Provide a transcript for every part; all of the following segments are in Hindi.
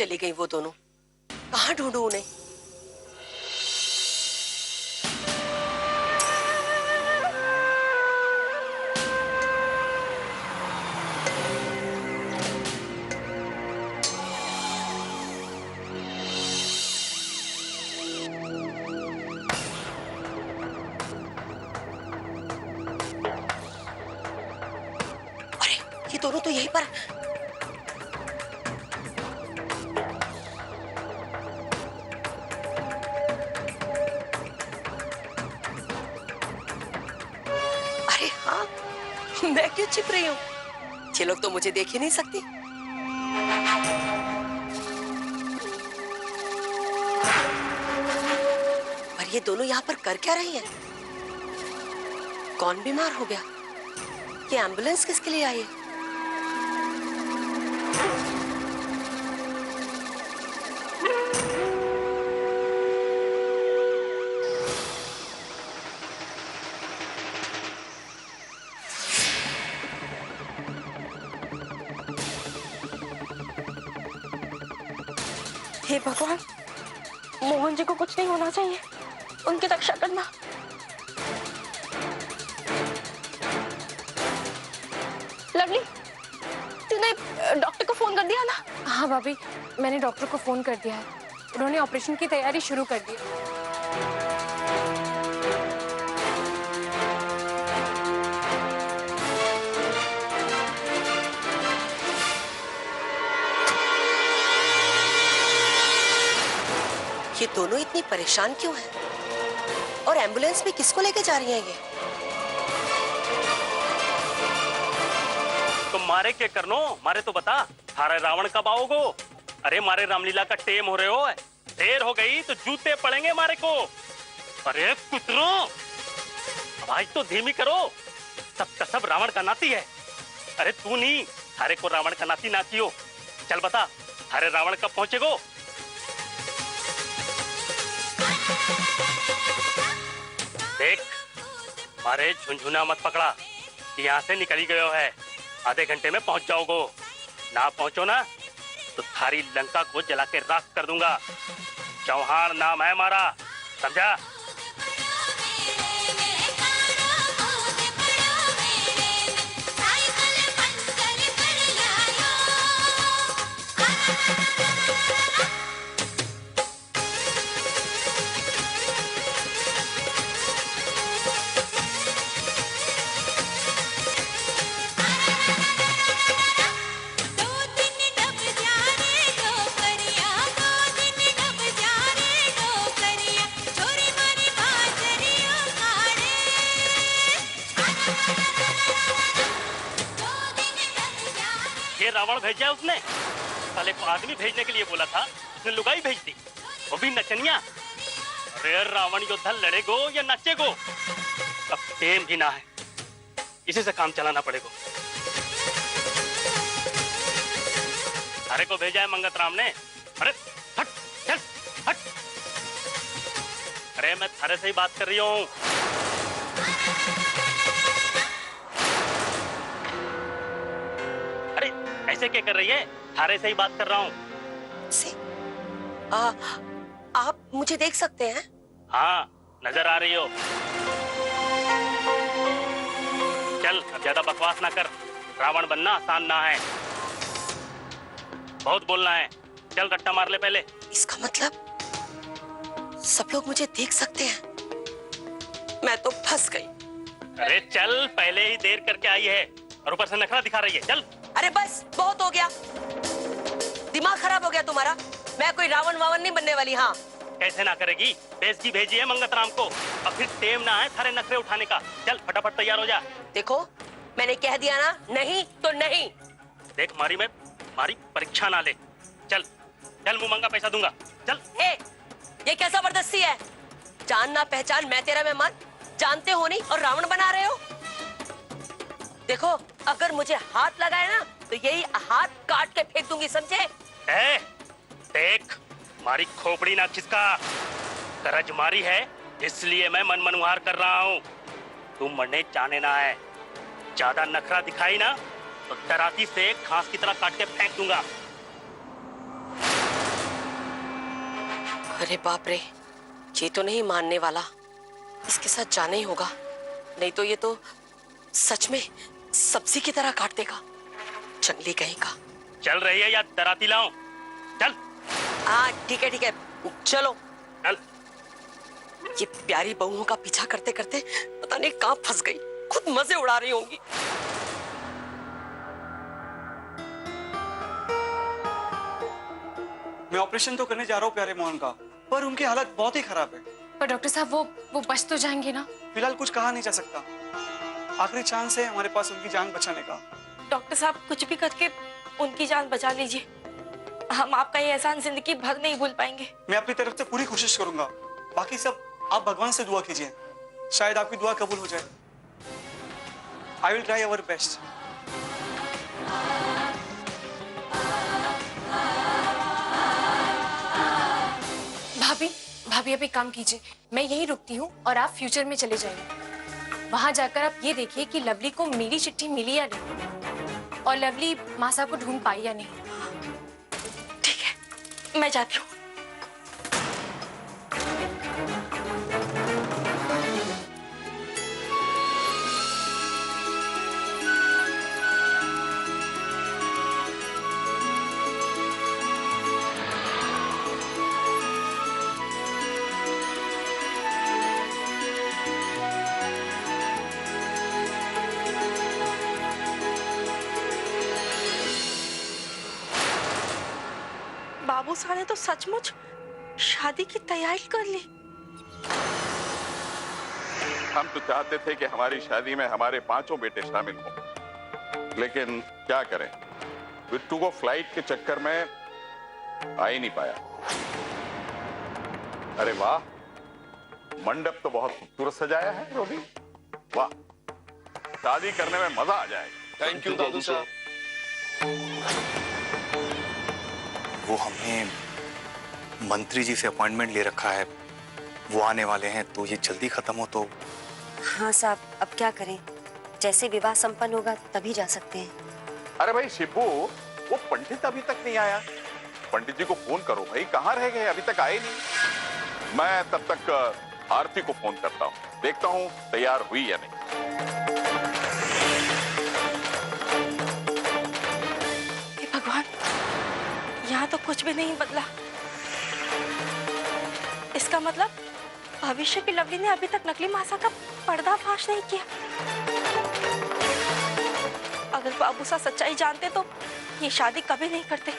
चली गई वो दोनों? कहाँ ढूंढूं उन्हें? अरे ये दोनों तो यहीं पर। मैं क्यों छिप रही हूँ? ये लोग तो मुझे देख ही नहीं सकती। पर ये दोनों यहाँ पर कर क्या रही हैं? कौन बीमार हो गया? ये एम्बुलेंस किसके लिए आई है? हे भगवान, मोहन जी को कुछ नहीं होना चाहिए, उनकी रक्षा करना। लवली, तूने डॉक्टर को फोन कर दिया ना? हाँ भाभी, मैंने डॉक्टर को फोन कर दिया है। उन्होंने ऑपरेशन की तैयारी शुरू कर दी। ये दोनों इतनी परेशान क्यों हैं? और एम्बुलेंस में किसको लेके जा रही हैं ये? तो मारे के करनो, मारे तो बता, थारे रावण कब आओगो? अरे मारे रामलीला का टेम हो रहे हो, देर हो गई तो जूते पड़ेंगे मारे को। अरे कुतरो, आवाज तो धीमी करो, सबका सब रावण का नाती है। अरे तू नहीं, थारे को रावण का नाती ना कियो। चल बता, थारे रावण कब पहुंचेगो? देख, मारे झुंझुना मत पकड़ा, यहाँ से निकली गयो है। आधे घंटे में पहुंच जाओगो। ना पहुंचो ना तो थारी लंका को जला के राख कर दूंगा। चौहान नाम है हमारा, समझा? रावण भेजा उसने, साले को आदमी भेजने के लिए बोला था, उसने लुगाई भेज दी, वो भी नचनिया। अरे रावण योद्धा लड़ेगो या नाचेगो? अब टेम भी ना है, इसी से काम चलाना पड़ेगा। थारे को भेजा है मंगत राम ने। अरे हट, चल हट। अरे मैं थारे से ही बात कर रही हूँ। ऐसे क्या कर रही है? थारे से ही बात कर रहा हूँ। आप मुझे देख सकते हैं? हाँ, नजर आ रही हो। चल, अब ज्यादा बकवास ना कर, रावण बनना आसान ना है, बहुत बोलना है। चल रट्टा मार ले पहले। इसका मतलब सब लोग मुझे देख सकते हैं? मैं तो फंस गई। अरे चल, पहले ही देर करके आई है और ऊपर से नखरा दिखा रही है। चल। अरे बस, बहुत हो गया, दिमाग खराब हो गया तुम्हारा। मैं कोई रावण वावण नहीं बनने वाली। हाँ, कैसे ना करेगी? बेइज्जती भेजी है मंगत राम को, अब फिर टेम ना है थारे नखरे उठाने का। चल फटाफट तैयार हो जा। देखो, मैंने कह दिया ना, नहीं तो नहीं। देख मारी परीक्षा ना ले। चल चल, मुंह मांगा पैसा दूंगा। चल। ये क्या जबरदस्ती है? जान ना पहचान, मैं तेरा मेहमान, जानते हो नहीं और रावण बना रहे हो। देखो, अगर मुझे हाथ लगाए ना तो यही हाथ काट के फेंक दूंगी, समझे? देख, मारी खोपड़ी ना खिसका। करज मारी है इसलिए मैं मन मनुहार कर रहा हूँ। तू मरने जाने ना है, ज्यादा नखरा दिखाई ना तो दराती से घास की तरह काट के फेंक दूंगा। अरे बाप रे, ये तो नहीं मानने वाला। इसके साथ जाना ही होगा, नहीं तो ये तो सच में सब्जी की तरह काट देगा। जंगली कहीं का। चल रही है या डराती लाऊं? चल। हाँ ठीक है, चलो। चल। ये प्यारी बहुओं का पीछा करते करते पता नहीं कहाँ फंस गई, खुद मजे उड़ा रही होंगी। मैं ऑपरेशन तो करने जा रहा हूँ प्यारे मोहन का, पर उनकी हालत बहुत ही खराब है। पर डॉक्टर साहब वो बच तो जाएंगे ना? फिलहाल कुछ कहा नहीं जा सकता, आखिरी चांस है हमारे पास उनकी जान बचाने का। डॉक्टर साहब कुछ भी करके उनकी जान बचा लीजिए, हम आपका ये एहसान जिंदगी भर नहीं भूल पाएंगे। मैं अपनी तरफ से पूरी कोशिश करूंगा, बाकी सब आप भगवान से दुआ कीजिए, शायद आपकी दुआ कबूल हो जाए। I will try our best. भाभी अब एक काम कीजिए, मैं यहीं रुकती हूँ और आप फ्यूचर में चले जाइए। वहां जाकर आप ये देखिए कि लवली को मेरी चिट्ठी मिली या नहीं, और लवली मासा को ढूंढ पाई या नहीं। ठीक है, मैं जाती हूँ। बाबू साहब ने तो सचमुच शादी की तैयारी कर ली। हम तो चाहते थे कि हमारी शादी में हमारे 5 बेटे शामिल हों, लेकिन क्या करें, बिट्टू को फ्लाइट के चक्कर में आ ही नहीं पाया। अरे वाह, मंडप तो बहुत खूबसूरत सजाया है रोबी, वाह, शादी करने में मजा आ जाएगा। थैंक यू दादू साहब। वो हमने मंत्री जी से अपॉइंटमेंट ले रखा है, वो आने वाले हैं, तो ये जल्दी खत्म हो तो। हाँ साहब, अब क्या करें, जैसे विवाह संपन्न होगा तभी जा सकते हैं। अरे भाई शिबू, वो पंडित अभी तक नहीं आया, पंडित जी को फोन करो भाई, कहाँ रह गए, अभी तक आए नहीं। मैं तब तक आरती को फोन करता हूँ, देखता हूँ तैयार हुई या नहीं। हे भगवान, यहाँ तो कुछ भी नहीं बदला। इसका मतलब भविष्य की लवली ने अभी तक नकली मासा का पर्दाफाश नहीं किया। अगर बाबू साहब सच्चाई जानते तो ये शादी कभी नहीं करते।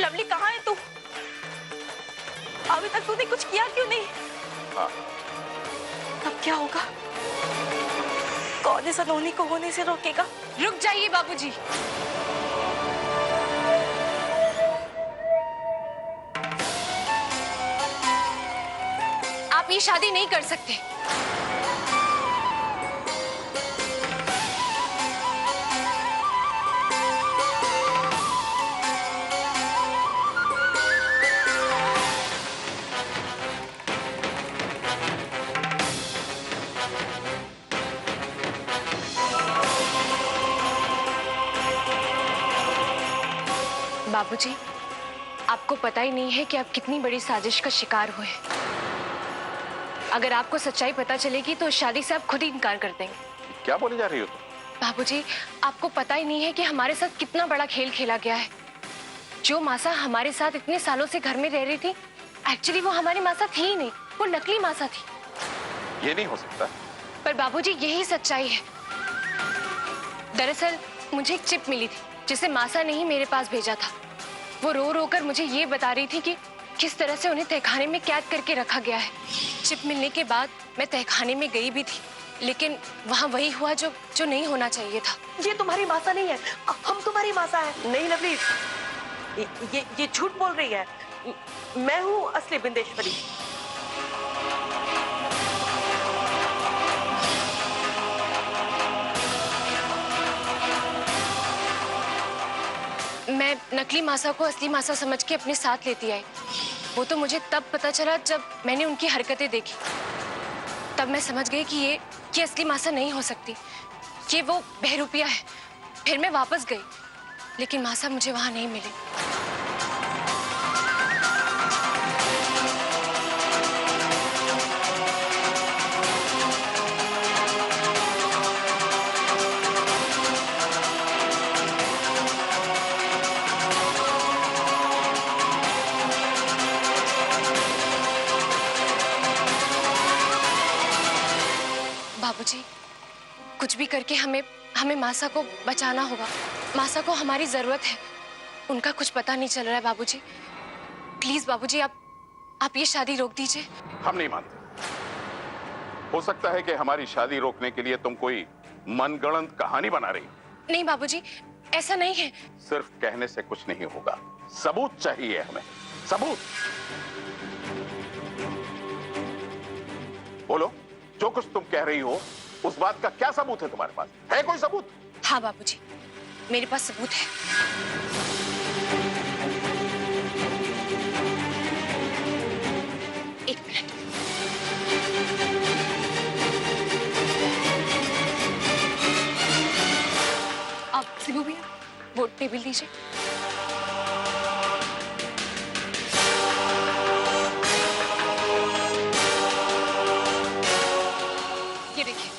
लवली कहाँ है तू? अभी तक तूने कुछ किया क्यों नहीं? हाँ। अब क्या होगा? कौन इस अनहोनी को होने से रोकेगा? रुक जाइए बाबूजी। आप ये शादी नहीं कर सकते। बाबूजी, आपको पता ही नहीं है कि आप कितनी बड़ी साजिश का शिकार हुए। अगर आपको सच्चाई पता चलेगी तो शादी से आप खुद ही इनकार कर देंगे। क्या बोले जा रही हो तुम? बाबूजी, आपको पता ही नहीं है कि हमारे साथ कितना बड़ा खेल खेला गया है। जो मासा हमारे साथ इतने सालों से घर में रह रही थी, एक्चुअली वो हमारी मासा थी ही नहीं, वो नकली मासा थी। ये नहीं हो सकता। पर बाबूजी, यही सच्चाई है। दरअसल मुझे एक चिप मिली थी जिसे मासा ने ही मेरे पास भेजा था। वो रो रो कर मुझे ये बता रही थी कि किस तरह से उन्हें तहखाने में कैद करके रखा गया है। चिप मिलने के बाद मैं तहखाने में गई भी थी, लेकिन वहाँ वही हुआ जो नहीं होना चाहिए था। ये तुम्हारी मासा नहीं है, हम तुम्हारी मासा है। नहीं लवली, ये झूठ बोल रही है। मैं हूँ असली बिंदेश्वरी। मैं नकली मासा को असली मासा समझ के अपने साथ लेती आई। वो तो मुझे तब पता चला जब मैंने उनकी हरकतें देखी। तब मैं समझ गई कि ये असली मासा नहीं हो सकती, ये वो बहरूपिया है। फिर मैं वापस गई, लेकिन मासा मुझे वहां नहीं मिली। बाबूजी, कुछ भी करके हमें मासा को बचाना होगा। मासा को हमारी जरूरत है। उनका कुछ पता नहीं चल रहा है बाबूजी। प्लीज बाबूजी, आप ये शादी रोक दीजिए। हम नहीं मानते। हो सकता है कि हमारी शादी रोकने के लिए तुम कोई मनगढ़ंत कहानी बना रही हो। नहीं बाबूजी, ऐसा नहीं है। सिर्फ कहने से कुछ नहीं होगा, सबूत चाहिए हमें, सबूत। बोलो, जो कुछ तुम कह रही हो उस बात का क्या सबूत है तुम्हारे पास? है कोई सबूत? हाँ बाबूजी, मेरे पास सबूत है। एक मिनट। आप शिबू भैया वो टेबल दीजिए। ये देखिए,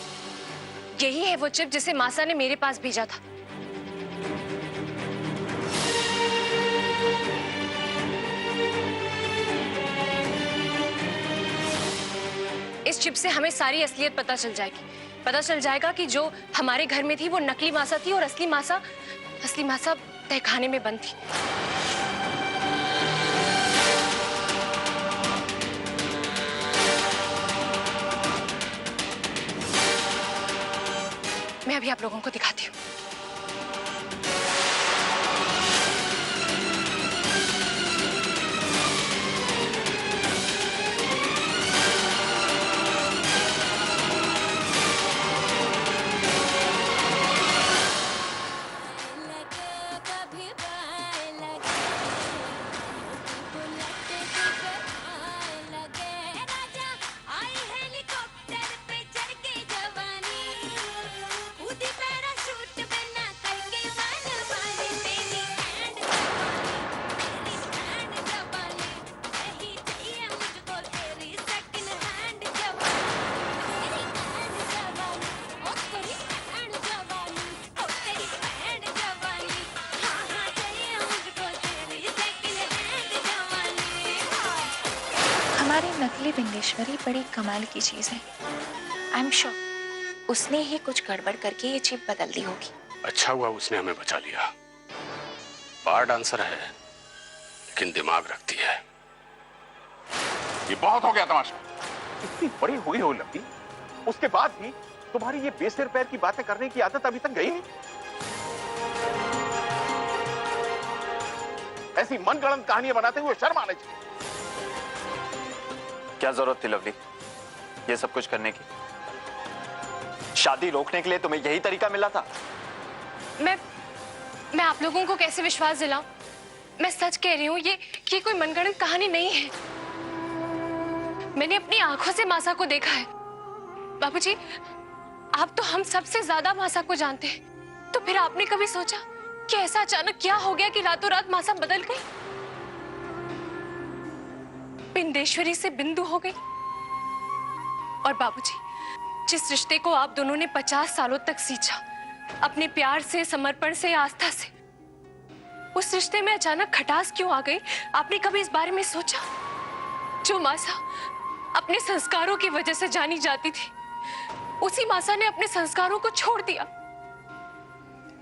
यही है वो चिप जिसे मासा ने मेरे पास भेजा था। इस चिप से हमें सारी असलियत पता चल जाएगी। पता चल जाएगा कि जो हमारे घर में थी वो नकली मासा थी और असली मासा तहखाने में बंद थी। मैं अभी आप लोगों को दिखाती हूँ। हमारी नकली बिंदेश्वरी बड़ी कमाल की चीज है। आई एम श्योर उसने ही कुछ गड़बड़ करके ये चिप बदल दी होगी। अच्छा हुआ उसने हमें बचा लिया। बार डांसर है लेकिन दिमाग रखती है। ये बहुत हो गया तमाशा। इतनी बड़ी हुई हो लंबी, उसके बाद भी तुम्हारी ये बेसिर पैर की बातें करने की आदत अभी तक गई नहीं। ऐसी मनगढ़ंत कहानियां बनाते हुए शर्म आने चाहिए। क्या जरूरत थी लवली ये सब कुछ करने की? शादी रोकने के लिए तुम्हें यही तरीका मिला था? मैं आप लोगों को कैसे विश्वास दिलाऊं? मैं सच कह रही हूँ, ये कोई मनगढ़ंत कहानी नहीं है। मैंने अपनी आंखों से मासा को देखा है। बाबूजी, आप तो हम सबसे ज्यादा मासा को जानते हैं। तो फिर आपने कभी सोचा कि ऐसा अचानक क्या हो गया कि रातों रात मासा बदल गई, बिंदेश्वरी से बिंदु हो गई? और बाबूजी, जिस रिश्ते को आप दोनों ने 50 सालों तक सींचा, अपने प्यार से, समर्पण से, आस्था से, उस रिश्ते में अचानक खटास क्यों आ गई? आपने कभी इस बारे में सोचा? जो मासा अपने संस्कारों की वजह से जानी जाती थी, उसी मासा ने अपने संस्कारों को छोड़ दिया।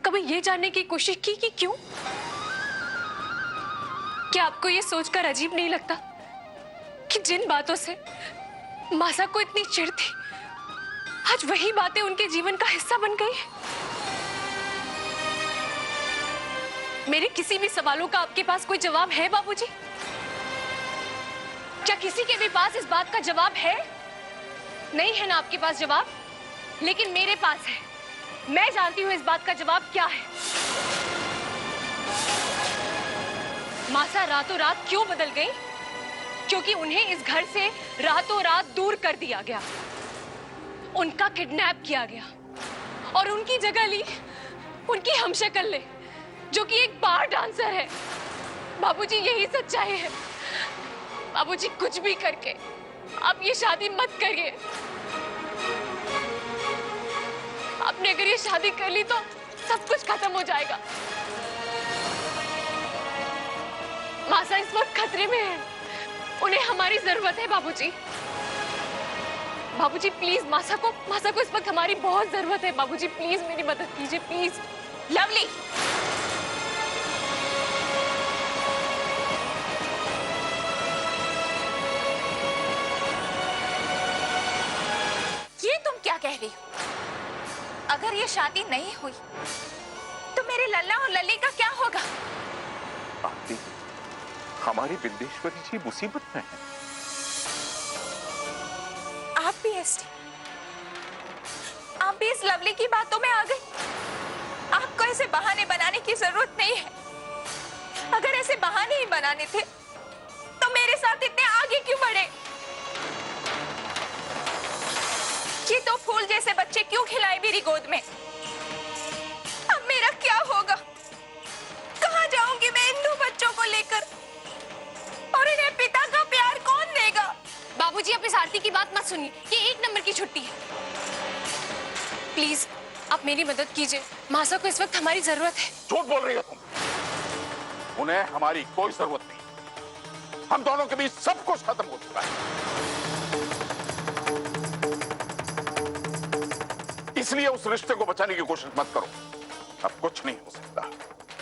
कभी ये जानने की कोशिश की कि क्यों? क्या आपको ये सोचकर अजीब नहीं लगता कि जिन बातों से मासा को इतनी चिढ़ थी, आज वही बातें उनके जीवन का हिस्सा बन गई है? मेरे किसी भी सवालों का आपके पास कोई जवाब है बाबूजी? क्या किसी के भी पास इस बात का जवाब है? नहीं है ना आपके पास जवाब, लेकिन मेरे पास है। मैं जानती हूं इस बात का जवाब क्या है। मासा रातों रात क्यों बदल गई? क्योंकि उन्हें इस घर से रातों रात दूर कर दिया गया, उनका किडनैप किया गया और उनकी जगह ली उनकी हमशक्ल ने, जो कि एक बार डांसर है। बाबूजी, यही सच्चाई है। बाबूजी, कुछ भी करके आप ये शादी मत करिए। आपने अगर ये शादी कर ली तो सब कुछ खत्म हो जाएगा। मासा इस वक्त खतरे में है, उन्हें हमारी जरूरत है बाबूजी। बाबूजी प्लीज मासा को इस वक्त हमारी बहुत जरूरत है। बाबूजी प्लीज मेरी मदद कीजिए प्लीज। लवली, ये तुम क्या कह रही हो? अगर ये शादी नहीं हुई तो मेरे लल्ला और लल्ली का क्या होगा? आरती, हमारी बिंदेश्वरी जी मुसीबत में है। आप भी एसटी, आप भी इस लवली की बातों में आ गई। आपको ऐसे बहाने बनाने की जरूरत नहीं है। अगर ऐसे बहाने ही बनाने थे तो मेरे साथ इतने आगे क्यों बढ़े? ये तो फूल जैसे बच्चे क्यों खिलाए मेरी गोद में? अब मेरा क्या होगा? कहाँ जाऊंगी मैं इन दो बच्चों को लेकर? और इन्हें पिता का प्यार कौन देगा? बाबूजी आप इस आरती की बात मत सुनिए, ये 1 नंबर की छुट्टी है। प्लीज आप मेरी मदद कीजिए, मासा को इस वक्त हमारी जरूरत है। झूठ बोल रही हो तुम। उन्हें हमारी कोई जरूरत नहीं। हम दोनों के बीच सब कुछ खत्म हो चुका है। इसलिए उस रिश्ते को बचाने की कोशिश मत करो। अब कुछ नहीं हो सकता।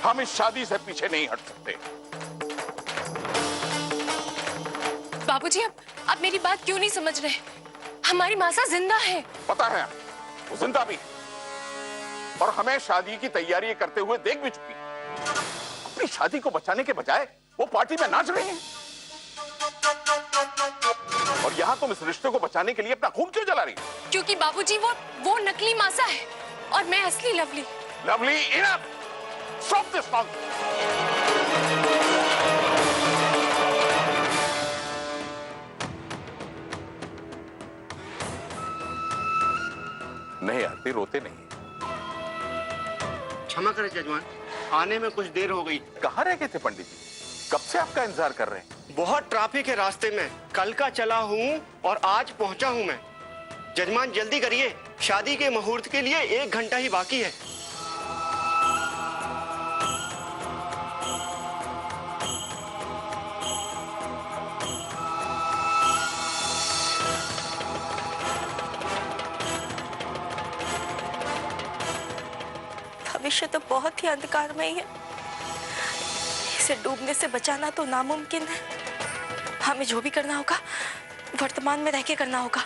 हम इस शादी से पीछे नहीं हट सकते। बाबूजी आप मेरी बात क्यों नहीं समझ रहे? हमारी मासा जिंदा है। पता है, वो जिंदा भी है और हमें शादी की तैयारी करते हुए देख भी चुकी। अपनी शादी को बचाने के बजाय वो पार्टी में नाच रहे हैं और यहाँ तुम इस रिश्ते को बचाने के लिए अपना खून क्यों जला रही हो? क्योंकि बाबूजी वो नकली मासा है और मैं असली lovely. Lovely, enough! Stop this nonsense! नहीं आरती, रोते नहीं। क्षमा करें जजमान, आने में कुछ देर हो गई। कहाँ रह गए थे पंडित जी? कब से आपका इंतजार कर रहे हैं। बहुत ट्रैफिक है रास्ते में। कल का चला हूँ और आज पहुँचा हूँ मैं। जजमान जल्दी करिए, शादी के मुहूर्त के लिए 1 घंटा ही बाकी है। भविष्य तो बहुत ही अंधकारमय है। इसे डूबने से बचाना तो नामुमकिन है। हमें जो भी करना होगा वर्तमान में रह के करना होगा।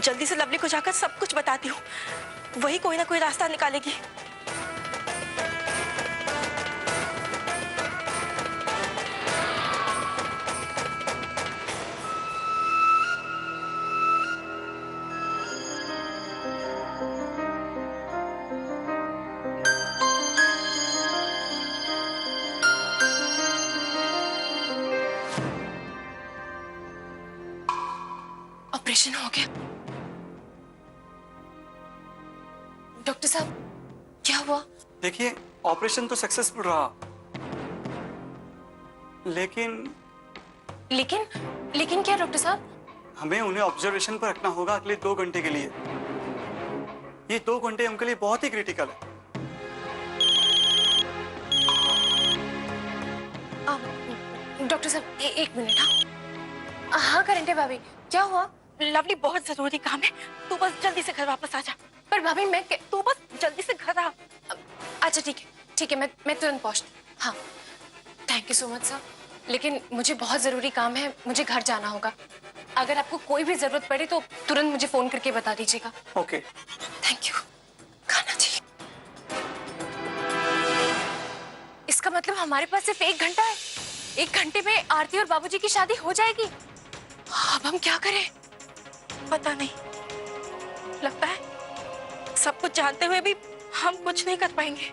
जल्दी से लवली को जाकर सब कुछ बताती हूँ, वही कोई ना कोई रास्ता निकालेगी। ऑपरेशन हो गया। डॉक्टर साहब क्या हुआ? देखिए, ऑपरेशन तो सक्सेसफुल रहा, लेकिन क्या डॉक्टर साहब? हमें उन्हें ऑब्जर्वेशन पर रखना होगा अगले 2 घंटे के लिए। ये 2 घंटे उनके लिए बहुत ही क्रिटिकल है। डॉक्टर साहब 1 मिनट। हाँ करेंटे भाभी, क्या हुआ? लवली बहुत जरूरी काम है, तू बस जल्दी से घर वापस आ जा। पर भाभी तू बस जल्दी से घर आ। अच्छा ठीक है, मैं तुरंत पहुंचती। हाँ thank you so much sir, लेकिन मुझे बहुत जरूरी काम है, मुझे घर जाना होगा। अगर आपको कोई भी जरूरत पड़े तो तुरंत मुझे फोन करके बता दीजिएगा। Okay, thank you. खाना चाहिए। इसका मतलब हमारे पास सिर्फ 1 घंटा है। 1 घंटे में आरती और बाबूजी की शादी हो जाएगी। अब हम क्या करें? पता नहीं, लगता है सब कुछ जानते हुए भी हम कुछ नहीं कर पाएंगे।